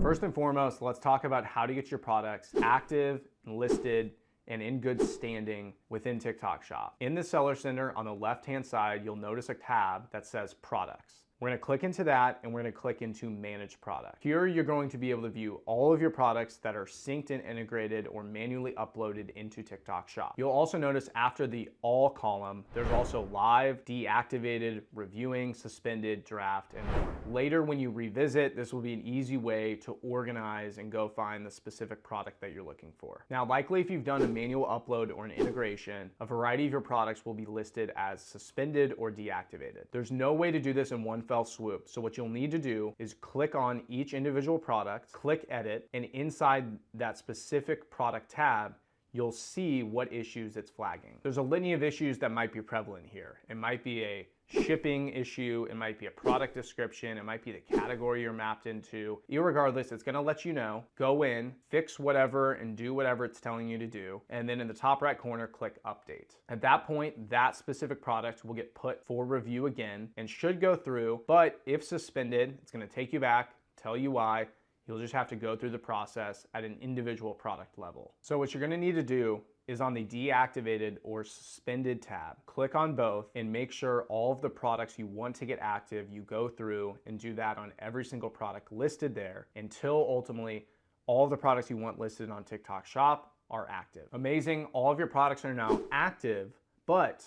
First and foremost, let's talk about how to get your products active and listed and in good standing within TikTok Shop. In the Seller Center on the left-hand side, you'll notice a tab that says Products. We're gonna click into that and we're gonna click into Manage Product. Here you're going to be able to view all of your products that are synced and integrated or manually uploaded into TikTok Shop. You'll also notice after the All column, there's also Live, Deactivated, Reviewing, Suspended, Draft, and more. Later when you revisit, this will be an easy way to organize and go find the specific product that you're looking for. Now, likely if you've done a manual upload or an integration, a variety of your products will be listed as suspended or deactivated. There's no way to do this in one fell swoop. So what you'll need to do is click on each individual product, click edit, and inside that specific product tab, you'll see what issues it's flagging. There's a litany of issues that might be prevalent here. It might be a shipping issue, it might be a product description, it might be the category you're mapped into. Irregardless, it's gonna let you know, go in, fix whatever, and do whatever it's telling you to do. And then in the top right corner, click update. At that point, that specific product will get put for review again and should go through, but if suspended, it's gonna take you back, tell you why. You'll just have to go through the process at an individual product level. So what you're gonna need to do is on the deactivated or suspended tab, click on both and make sure all of the products you want to get active, you go through and do that on every single product listed there until ultimately all of the products you want listed on TikTok Shop are active. Amazing, all of your products are now active, but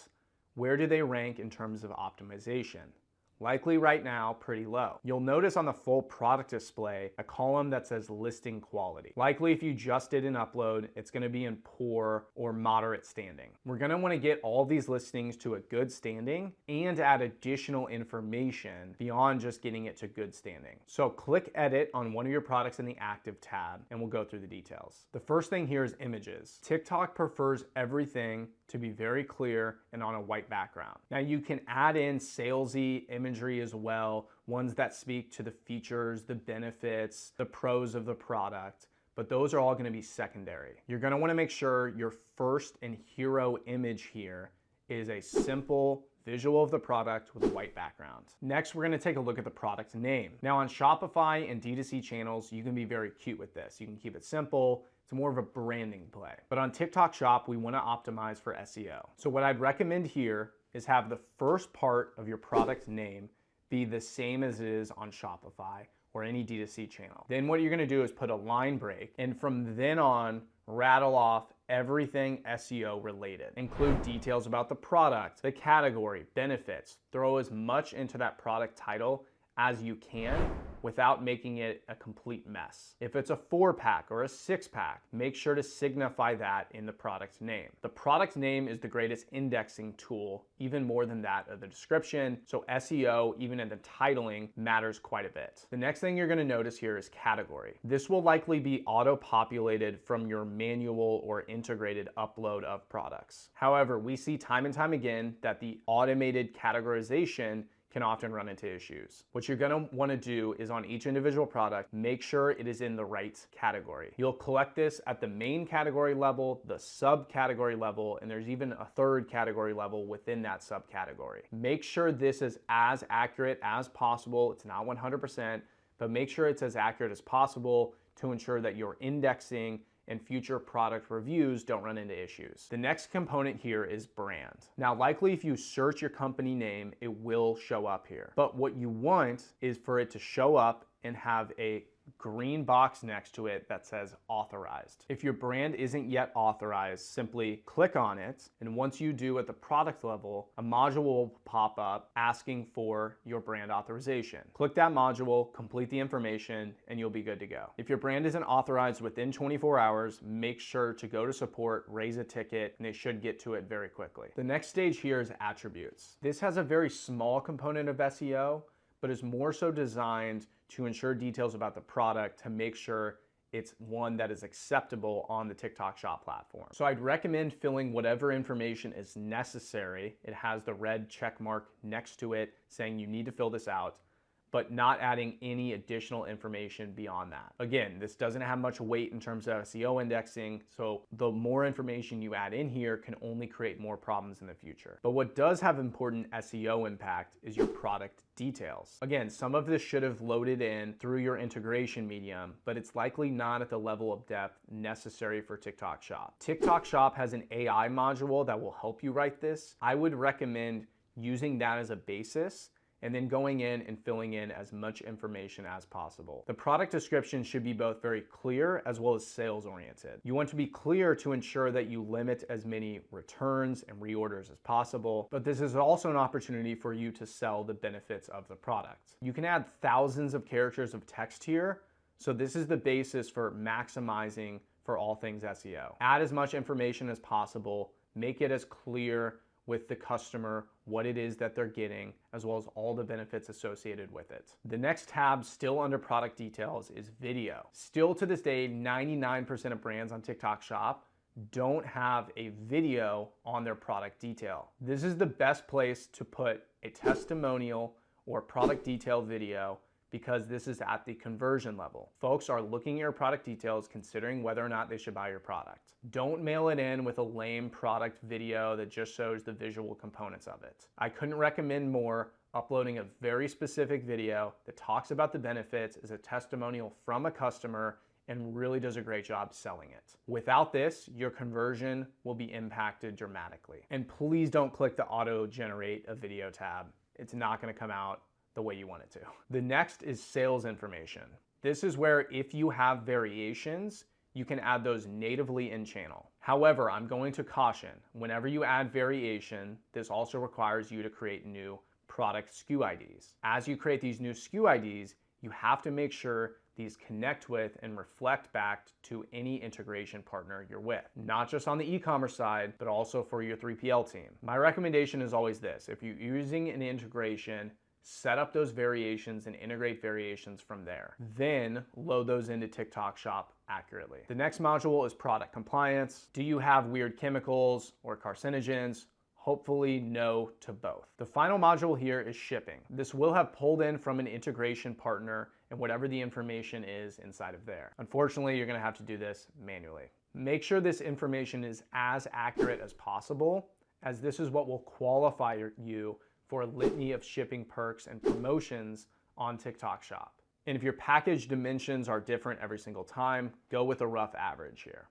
where do they rank in terms of optimization? Likely right now, pretty low. You'll notice on the full product display, a column that says listing quality. Likely if you just did an upload, it's gonna be in poor or moderate standing. We're gonna wanna get all these listings to a good standing and add additional information beyond just getting it to good standing. So click edit on one of your products in the active tab and we'll go through the details. The first thing here is images. TikTok prefers everything to be very clear and on a white background. Now you can add in salesy imagery as well, ones that speak to the features, the benefits, the pros of the product, but those are all gonna be secondary. You're gonna wanna make sure your first and hero image here is a simple visual of the product with a white background. Next, we're gonna take a look at the product name. Now on Shopify and D2C channels, you can be very cute with this. You can keep it simple. It's more of a branding play. But on TikTok Shop, we wanna optimize for SEO. So what I'd recommend here is have the first part of your product name be the same as it is on Shopify or any D2C channel. Then what you're gonna do is put a line break, and from then on, rattle off everything SEO related. Include details about the product, the category, benefits. Throw as much into that product title as you can without making it a complete mess. If it's a 4-pack or a 6-pack, make sure to signify that in the product name. The product name is the greatest indexing tool, even more than that of the description, so SEO, even in the titling, matters quite a bit. The next thing you're gonna notice here is category. This will likely be auto-populated from your manual or integrated upload of products. However, we see time and time again that the automated categorization can often run into issues. What you're gonna wanna do is on each individual product, make sure it is in the right category. You'll collect this at the main category level, the subcategory level, and there's even a third category level within that subcategory. Make sure this is as accurate as possible. It's not 100%, but make sure it's as accurate as possible to ensure that your indexing and future product reviews don't run into issues. The next component here is brand. Now, likely if you search your company name, it will show up here. But what you want is for it to show up and have a green box next to it that says authorized. If your brand isn't yet authorized, simply click on it, and once you do at the product level, a module will pop up asking for your brand authorization. Click that module, complete the information, and you'll be good to go. If your brand isn't authorized within 24 hours, make sure to go to support, raise a ticket, and they should get to it very quickly. The next stage here is attributes. This has a very small component of SEO, but is more so designed to ensure details about the product to make sure it's one that is acceptable on the TikTok Shop platform. So I'd recommend filling whatever information is necessary. It has the red check mark next to it saying you need to fill this out. but not adding any additional information beyond that. Again, this doesn't have much weight in terms of SEO indexing, so the more information you add in here can only create more problems in the future. But what does have important SEO impact is your product details. Again, some of this should have loaded in through your integration medium, but it's likely not at the level of depth necessary for TikTok Shop. TikTok Shop has an AI module that will help you write this. I would recommend using that as a basis and then going in and filling in as much information as possible. The product description should be both very clear as well as sales oriented. You want to be clear to ensure that you limit as many returns and reorders as possible, but this is also an opportunity for you to sell the benefits of the product. You can add thousands of characters of text here, so this is the basis for maximizing for all things SEO. Add as much information as possible, make it as clear with the customer what it is that they're getting, as well as all the benefits associated with it. The next tab, still under product details, is video. Still to this day, 99% of brands on TikTok Shop don't have a video on their product detail. This is the best place to put a testimonial or product detail video because this is at the conversion level. Folks are looking at your product details, considering whether or not they should buy your product. Don't mail it in with a lame product video that just shows the visual components of it. I couldn't recommend more uploading a very specific video that talks about the benefits as a testimonial from a customer and really does a great job selling it. Without this, your conversion will be impacted dramatically. And please don't click the auto generate a video tab. It's not gonna come out the way you want it to. The next is sales information. This is where if you have variations, you can add those natively in channel. However, I'm going to caution, whenever you add variation, this also requires you to create new product SKU IDs. As you create these new SKU IDs, you have to make sure these connect with and reflect back to any integration partner you're with. Not just on the e-commerce side, but also for your 3PL team. My recommendation is always this: if you're using an integration, set up those variations and integrate variations from there. Then load those into TikTok Shop accurately. The next module is product compliance. Do you have weird chemicals or carcinogens? Hopefully no to both. The final module here is shipping. This will have pulled in from an integration partner and whatever the information is inside of there. Unfortunately, you're gonna have to do this manually. Make sure this information is as accurate as possible, as this is what will qualify you for a litany of shipping perks and promotions on TikTok Shop. And if your package dimensions are different every single time, go with a rough average here.